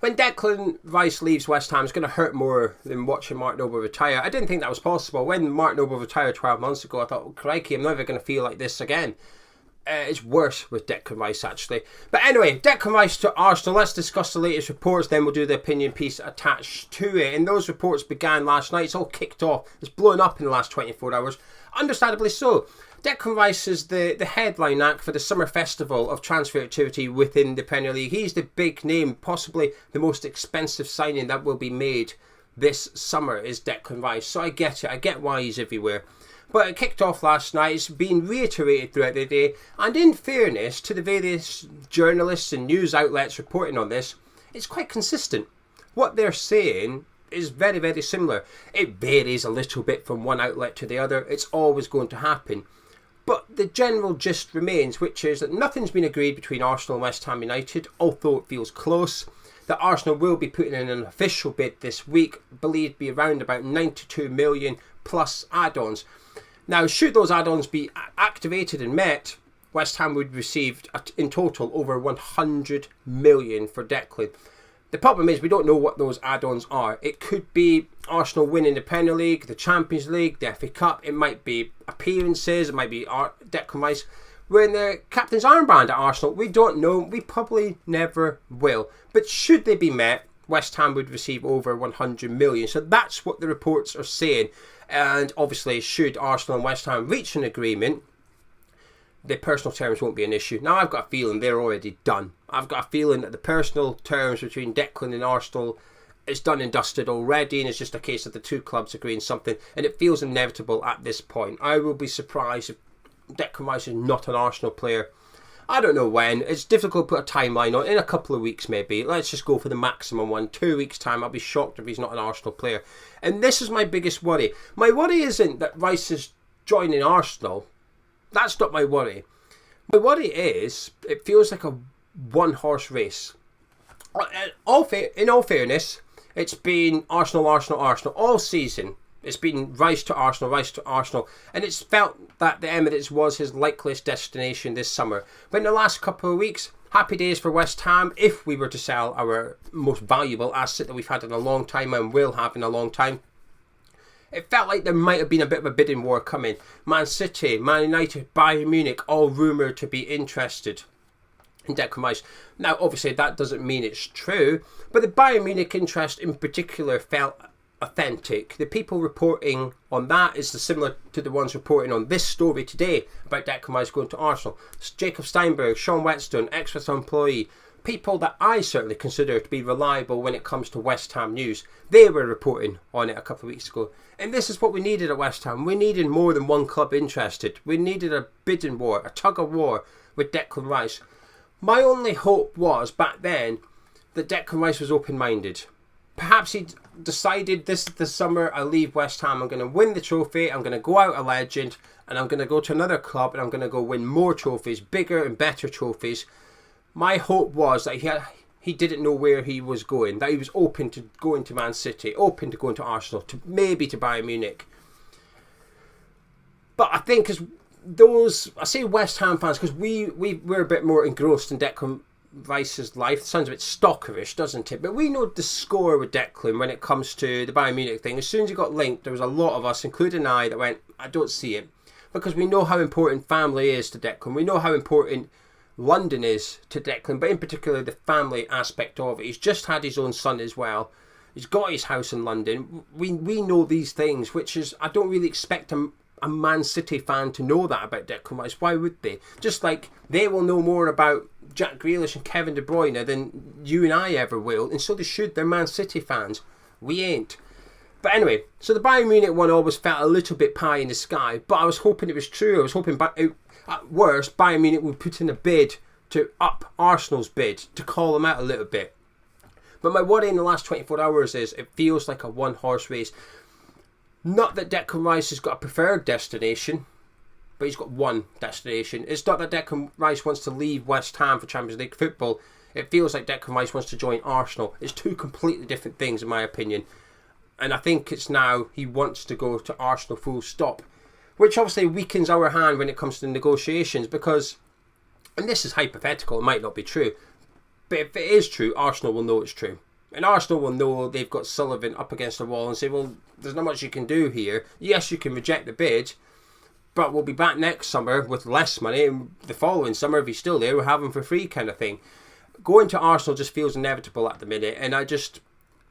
When Declan Rice leaves West Ham, it's going to hurt more than watching Mark Noble retire. I didn't think that was possible. When Mark Noble retired 12 months ago, I thought, oh, crikey, I'm never going to feel like this again. It's worse with Declan Rice, actually. But anyway, Declan Rice to Arsenal. Let's discuss the latest reports, then we'll do the opinion piece attached to it. And those reports began last night. It's all kicked off. It's blown up in the last 24 hours. Understandably so. Declan Rice is the headline act for the summer festival of transfer activity within the Premier League. He's the big name, possibly the most expensive signing that will be made this summer is Declan Rice. So I get it. I get why he's everywhere. But it kicked off last night. It's been reiterated throughout the day. And in fairness to the various journalists and news outlets reporting on this, it's quite consistent. What they're saying is very, very similar. It varies a little bit from one outlet to the other. It's always going to happen. But the general gist remains, which is that nothing's been agreed between Arsenal and West Ham United, although it feels close. That Arsenal will be putting in an official bid this week, believed to be around about 92 million plus add-ons. Now, should those add-ons be activated and met, West Ham would receive in total over 100 million for Declan. The problem is we don't know what those add-ons are. It could be Arsenal winning the Premier League, the Champions League, the FA Cup. It might be appearances. It might be Declan Rice wearing the captain's armband at Arsenal. We don't know. We probably never will. But should they be met, West Ham would receive over 100 million. So that's what the reports are saying. And obviously, should Arsenal and West Ham reach an agreement, the personal terms won't be an issue. Now, I've got a feeling they're already done. I've got a feeling that the personal terms between Declan and Arsenal is done and dusted already, and it's just a case of the two clubs agreeing something, and it feels inevitable at this point. I will be surprised if Declan Rice is not an Arsenal player. I don't know when. It's difficult to put a timeline on. In a couple of weeks, maybe. Let's just go for the maximum one. 2 weeks' time, I'll be shocked if he's not an Arsenal player. And this is my biggest worry. My worry isn't that Rice is joining Arsenal. That's not my worry. My worry is, it feels like a one-horse race. In all fairness, it's been Arsenal, Arsenal, Arsenal all season. It's been Rice to Arsenal, Rice to Arsenal. And it's felt that the Emirates was his likeliest destination this summer. But in the last couple of weeks, happy days for West Ham if we were to sell our most valuable asset that we've had in a long time and will have in a long time. It felt like there might have been a bit of a bidding war coming. Man City, Man United, Bayern Munich, all rumoured to be interested in Declan Rice. Now, obviously, that doesn't mean it's true, but the Bayern Munich interest in particular felt authentic. The people reporting on that is similar to the ones reporting on this story today about Declan Rice going to Arsenal. It's Jacob Steinberg, Sean Whetstone, ex-West Ham employee, people that I certainly consider to be reliable when it comes to West Ham news. They were reporting on it a couple of weeks ago. And this is what we needed at West Ham. We needed more than one club interested. We needed a bidding war, a tug of war with Declan Rice. My only hope was, back then, that Declan Rice was open-minded. Perhaps he decided this is the summer I leave West Ham. I'm going to win the trophy. I'm going to go out a legend. And I'm going to go to another club. And I'm going to go win more trophies, bigger and better trophies. My hope was that he didn't know where he was going. That he was open to going to Man City. Open to going to Arsenal. Maybe to Bayern Munich. But I think as those... I say West Ham fans because we're a bit more engrossed in Declan Rice's life. It sounds a bit stalkerish, doesn't it? But we know the score with Declan when it comes to the Bayern Munich thing. As soon as he got linked, there was a lot of us, including I, that went, I don't see it. Because we know how important family is to Declan. We know how important London is to Declan, but in particular the family aspect of it. He's just had his own son as well. He's got his house in London. We know these things, which is, I don't really expect a Man City fan to know that about Declan Rice. Why would they? Just like they will know more about Jack Grealish and Kevin De Bruyne than you and I ever will, and so they should. They're Man City fans. We ain't. But anyway, so the Bayern Munich one always felt a little bit pie in the sky, but I was hoping it was true. I was hoping at worst Bayern Munich would put in a bid to up Arsenal's bid, to call them out a little bit. But my worry in the last 24 hours is it feels like a one-horse race. Not that Declan Rice has got a preferred destination, but he's got one destination. It's not that Declan Rice wants to leave West Ham for Champions League football. It feels like Declan Rice wants to join Arsenal. It's two completely different things in my opinion. And I think it's now he wants to go to Arsenal full stop. Which obviously weakens our hand when it comes to negotiations because, and this is hypothetical, it might not be true, but if it is true, Arsenal will know it's true. And Arsenal will know they've got Sullivan up against the wall and say, well, there's not much you can do here. Yes, you can reject the bid, but we'll be back next summer with less money, and the following summer, if he's still there, we'll have him for free kind of thing. Going to Arsenal just feels inevitable at the minute, and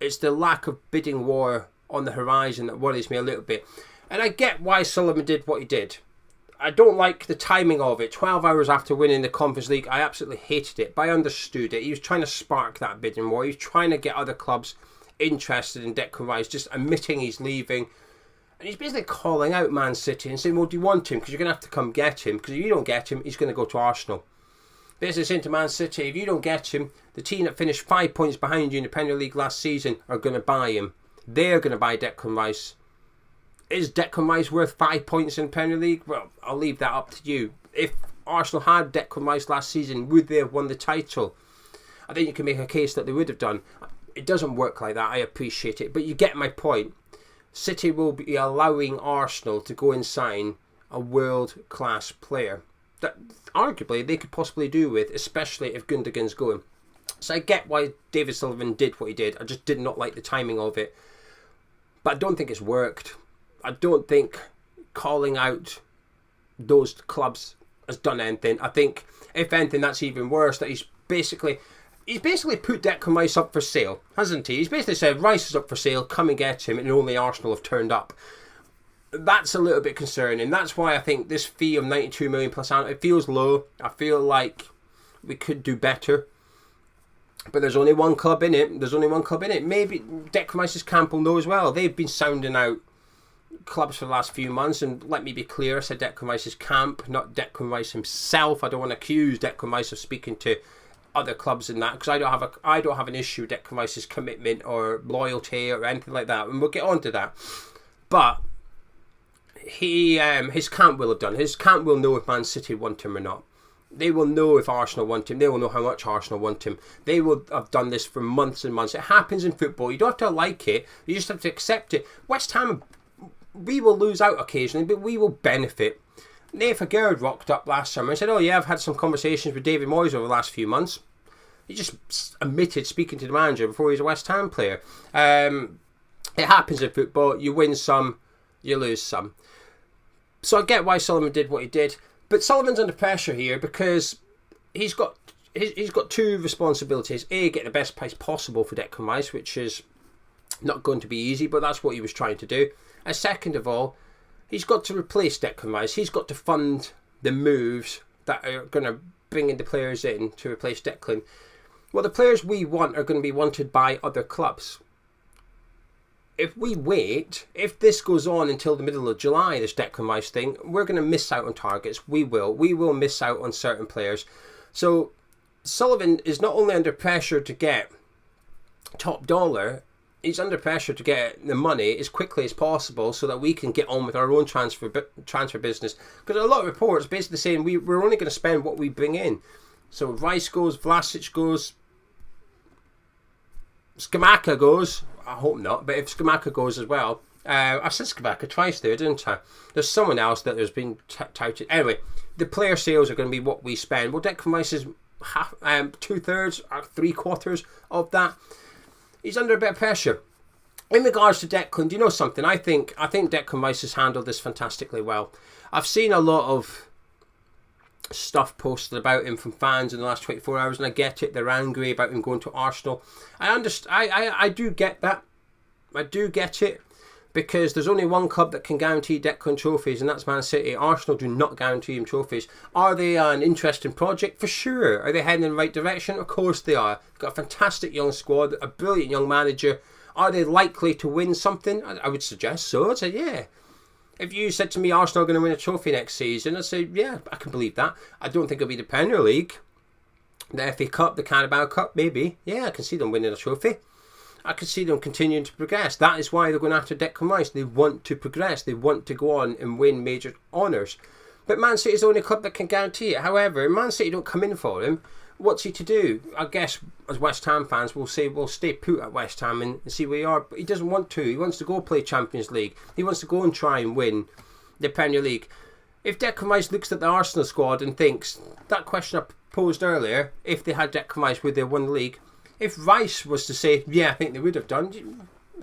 it's the lack of bidding war on the horizon that worries me a little bit. And I get why Sullivan did what he did. I don't like the timing of it. 12 hours after winning the Conference League, I absolutely hated it, but I understood it. He was trying to spark that bidding war. He was trying to get other clubs interested in Declan Rice, just admitting he's leaving. And he's basically calling out Man City and saying, well, do you want him? Because you're going to have to come get him. Because if you don't get him, he's going to go to Arsenal. Basically saying to Man City, if you don't get him, the team that finished 5 points behind you in the Premier League last season are going to buy him. They're going to buy Declan Rice. Is Declan Rice worth 5 points in the Premier League? Well, I'll leave that up to you. If Arsenal had Declan Rice last season, would they have won the title? I think you can make a case that they would have done. It doesn't work like that. I appreciate it. But you get my point. City will be allowing Arsenal to go and sign a world-class player that arguably they could possibly do with, especially if Gundogan's going. So I get why David Sullivan did what he did. I just did not like the timing of it. But I don't think it's worked. I don't think calling out those clubs has done anything. I think, if anything, that's even worse, that he's basically put Declan Rice up for sale, hasn't he? He's basically said, Rice is up for sale, come and get him, and only Arsenal have turned up. That's a little bit concerning. That's why I think this fee of 92 million plus annum, it feels low. I feel like we could do better. But there's only one club in it. Maybe Declan Rice's camp will know as well. They've been sounding out clubs for the last few months, and let me be clear, I said Declan Rice's camp, not Declan Rice himself. I don't want to accuse Declan Rice of speaking to other clubs in that, because I don't have an issue with Declan Rice's commitment or loyalty or anything like that, and we'll get on to that. But his camp will have done. His camp will know if Man City want him or not. They will know if Arsenal want him. They will know how much Arsenal want him. They will have done this for months and months. It happens in football. You don't have to like it. You just have to accept it. West Ham, we will lose out occasionally, but we will benefit. Nathan Gerrard rocked up last summer and said, oh yeah, I've had some conversations with David Moyes over the last few months. He just admitted speaking to the manager before he was a West Ham player. It happens in football. You win some, you lose some. So I get why Sullivan did what he did. But Sullivan's under pressure here because he's got two responsibilities. A, get the best price possible for Declan Rice, which is not going to be easy, but that's what he was trying to do. And second of all, he's got to replace Declan Rice. He's got to fund the moves that are going to bring in the players in to replace Declan. Well, the players we want are going to be wanted by other clubs. If we wait, if this goes on until the middle of July, this Declan Rice thing, we're going to miss out on targets. We will miss out on certain players. So Sullivan is not only under pressure to get top dollar, he's under pressure to get the money as quickly as possible so that we can get on with our own transfer business. Because a lot of reports basically saying we're only going to spend what we bring in. So if Rice goes, Vlasic goes, Skamaka goes. I hope not, but if Skamaka goes as well, I said Skamaka twice there, didn't I? There's someone else that has been touted. Anyway, the player sales are going to be what we spend. Well, Declan Rice is half, 2/3 or 3/4 of that. He's under a bit of pressure. In regards to Declan, do you know something? I think Declan Rice has handled this fantastically well. I've seen a lot of stuff posted about him from fans in the last 24 hours, and I get it. They're angry about him going to Arsenal. I understand. I do get that. I do get it, because there's only one club that can guarantee Declan trophies, and that's Man City. Arsenal do not guarantee him trophies. Are they an interesting project? For sure. Are they heading in the right direction? Of course they are. They've got a fantastic young squad, a brilliant young manager. Are they likely to win something? I would suggest so. I'd say yeah. If you said to me Arsenal are going to win a trophy next season, I'd say, yeah, I can believe that. I don't think it'll be the Premier League. The FA Cup, the Carabao Cup, maybe. Yeah, I can see them winning a trophy. I can see them continuing to progress. That is why they're going after Declan Rice. They want to progress. They want to go on and win major honours. But Man City is the only club that can guarantee it. However, if Man City don't come in for him, what's he to do? I guess as West Ham fans will say, we'll stay put at West Ham and see where you are. But he doesn't want to. He wants to go play Champions League. He wants to go and try and win the Premier League. If Declan Rice looks at the Arsenal squad and thinks, that question I posed earlier, if they had Declan Rice, would they have won the league? if Rice was to say, yeah, I think they would have done,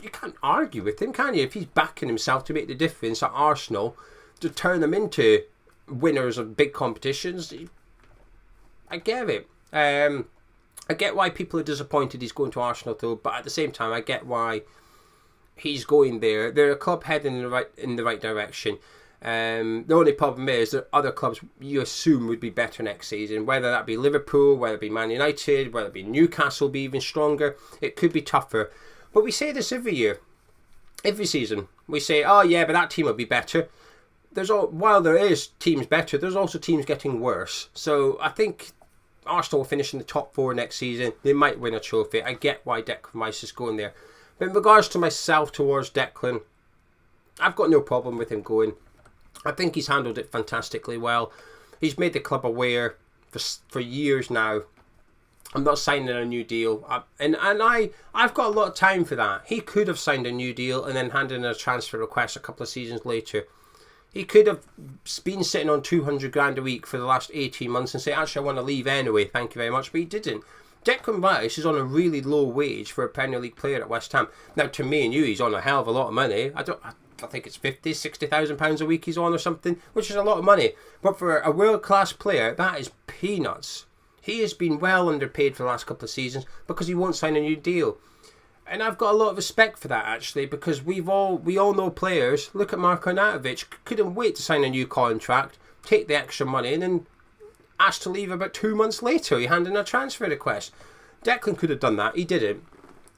you can't argue with him, can you? If he's backing himself to make the difference at Arsenal, to turn them into winners of big competitions, I get it. I get why people are disappointed he's going to Arsenal though, but at the same time, I get why he's going there. They're a club heading in the right direction. The only problem is that other clubs you assume would be better next season, whether that be Liverpool, whether it be Man United, whether it be Newcastle, be even stronger. It could be tougher. But we say this every year, every season. We say, oh yeah, but that team will be better. While there is teams better, there's also teams getting worse. So I think Arsenal will finish in the top 4 next season. They might win a trophy. I get why Declan Rice is going there. But in regards to myself towards Declan, I've got no problem with him going. I think he's handled it fantastically well. He's made the club aware for years now. I'm not signing a new deal. I've got a lot of time for that. He could have signed a new deal and then handed in a transfer request a couple of seasons later. He could have been sitting on 200 grand a week for the last 18 months and say, actually, I want to leave anyway, thank you very much. But he didn't. Declan Rice is on a really low wage for a Premier League player at West Ham. Now, to me and you, he's on a hell of a lot of money. I think it's £50,000-60,000 a week he's on or something, which is a lot of money. But for a world-class player, that is peanuts. He has been well underpaid for the last couple of seasons because he won't sign a new deal. And I've got a lot of respect for that, actually, because we all know players. Look at Marko Arnautovic. Couldn't wait to sign a new contract, take the extra money, and then asked to leave about 2 months later. He handed in a transfer request. Declan could have done that. He didn't.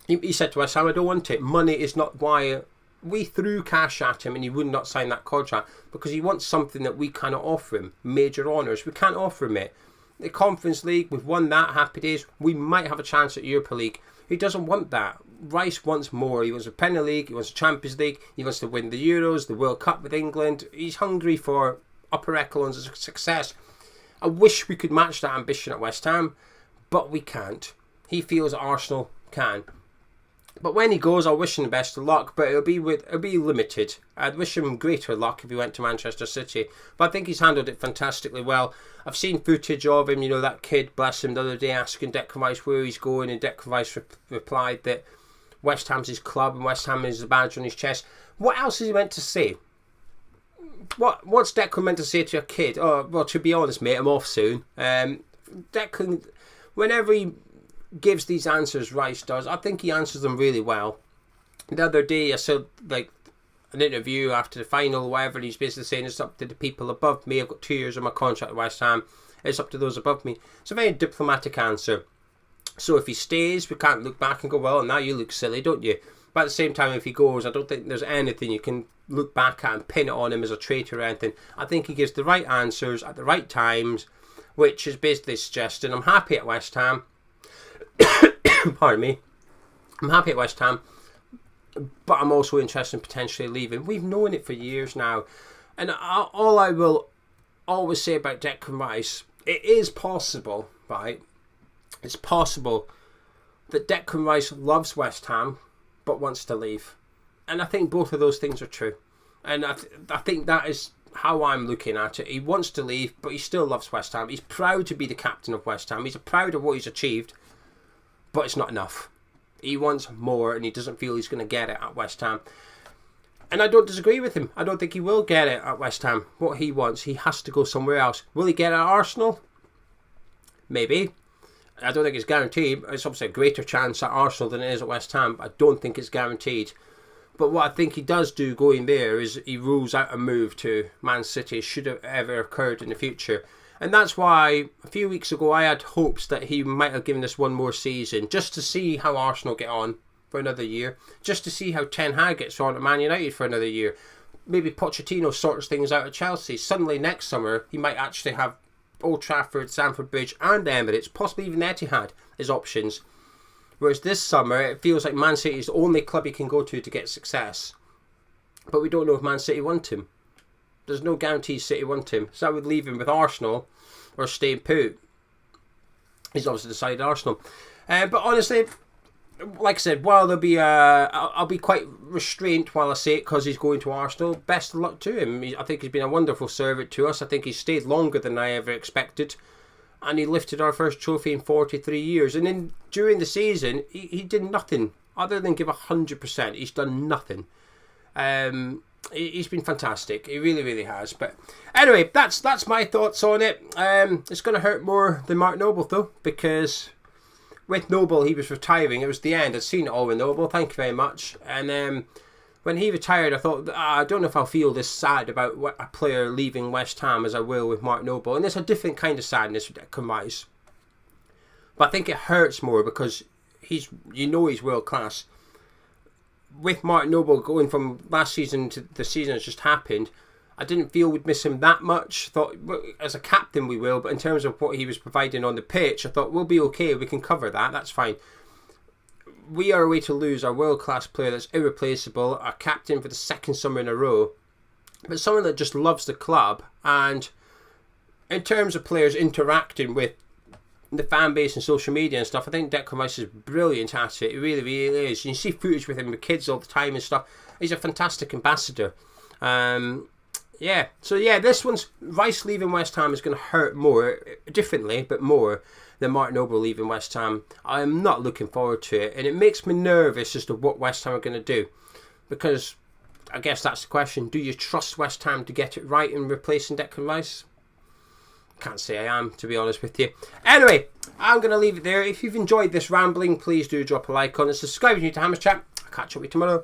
He said to us, I don't want it. Money is not why. We threw cash at him and he would not sign that contract because he wants something that we cannot offer him. Major honours. We can't offer him it. The Conference League, we've won that, happy days. We might have a chance at Europa League. He doesn't want that. Rice wants more. He wants a Premier League. He wants a Champions League. He wants to win the Euros, the World Cup with England. He's hungry for upper echelons of success. I wish we could match that ambition at West Ham, but we can't. He feels Arsenal can. But when he goes, I'll wish him the best of luck, but it'll be limited. I'd wish him greater luck if he went to Manchester City. But I think he's handled it fantastically well. I've seen footage of him, that kid, bless him, the other day asking Declan Rice where he's going, and Declan Rice replied that West Ham's his club and West Ham is the badge on his chest. What else is he meant to say? What's Declan meant to say to a kid? Oh, well, to be honest, mate, I'm off soon. Declan, whenever he gives these answers, Rice does, I think he answers them really well. The other day I saw an interview after the final, whatever, and he's basically saying it's up to the people above me. I've got 2 years of my contract at West Ham. It's up to those above me. It's a very diplomatic answer. So if he stays, we can't look back and go, well, now you look silly, don't you? But at the same time, if he goes, I don't think there's anything you can look back at and pin it on him as a traitor or anything. I think he gives the right answers at the right times, which is basically suggesting I'm happy at West Ham. Pardon me. I'm happy at West Ham, but I'm also interested in potentially leaving. We've known it for years now. And all I will always say about Declan Rice, it is possible, right? It's possible that Declan Rice loves West Ham, but wants to leave. And I think both of those things are true. And I think that is how I'm looking at it. He wants to leave, but he still loves West Ham. He's proud to be the captain of West Ham. He's proud of what he's achieved, but it's not enough. He wants more, and he doesn't feel he's going to get it at West Ham. And I don't disagree with him. I don't think he will get it at West Ham. What he wants, he has to go somewhere else. Will he get it at Arsenal? Maybe. I don't think it's guaranteed. It's obviously a greater chance at Arsenal than it is at West Ham, but I don't think it's guaranteed. But what I think he does do going there is he rules out a move to Man City should have ever occurred in the future. And that's why a few weeks ago I had hopes that he might have given us one more season just to see how Arsenal get on for another year, just to see how Ten Hag gets on at Man United for another year. Maybe Pochettino sorts things out at Chelsea. Suddenly next summer he might actually have Old Trafford, Stamford Bridge and Emirates, possibly even Etihad as options. Whereas this summer it feels like Man City is the only club he can go to get success. But we don't know if Man City want him. There's no guarantee City want him. So I would leave him with Arsenal or stay put. He's obviously decided Arsenal. But honestly, like I said, while there'll be I'll be quite restrained while I say it because he's going to Arsenal. Best of luck to him. I think he's been a wonderful servant to us. I think he's stayed longer than I ever expected. and he lifted our first trophy in 43 years. And then during the season, he did nothing other than give 100%. He's done nothing. He's been fantastic. He really, really has. But anyway, that's my thoughts on it. It's going to hurt more than Mark Noble, though, because with Noble, he was retiring. It was the end. I'd seen it all with Noble. Thank you very much. And when he retired, I thought, I don't know if I'll feel this sad about a player leaving West Ham as I will with Mark Noble. And there's a different kind of sadness with Declan Rice. But I think it hurts more because he's world class. With Mark Noble going from last season to the season that's just happened, I didn't feel we'd miss him that much. Thought as a captain we will, but in terms of what he was providing on the pitch, I thought we'll be okay. We can cover that. That's fine. We are away to lose our world-class player that's irreplaceable, our captain for the second summer in a row, but someone that just loves the club. And in terms of players interacting with the fan base and social media and stuff, I think Declan Rice is brilliant at it. He really, really is. You see footage with him with kids all the time and stuff. He's a fantastic ambassador. This one's Rice leaving West Ham is going to hurt more, differently, but more than Mark Noble leaving West Ham. I am not looking forward to it, and it makes me nervous as to what West Ham are going to do, because I guess that's the question. Do you trust West Ham to get it right in replacing Declan Rice? Can't say I am, to be honest with you. Anyway, I'm going to leave it there. If you've enjoyed this rambling, please do drop a like on it. Subscribe if you're new to Hammers Chat. I'll catch up with you tomorrow.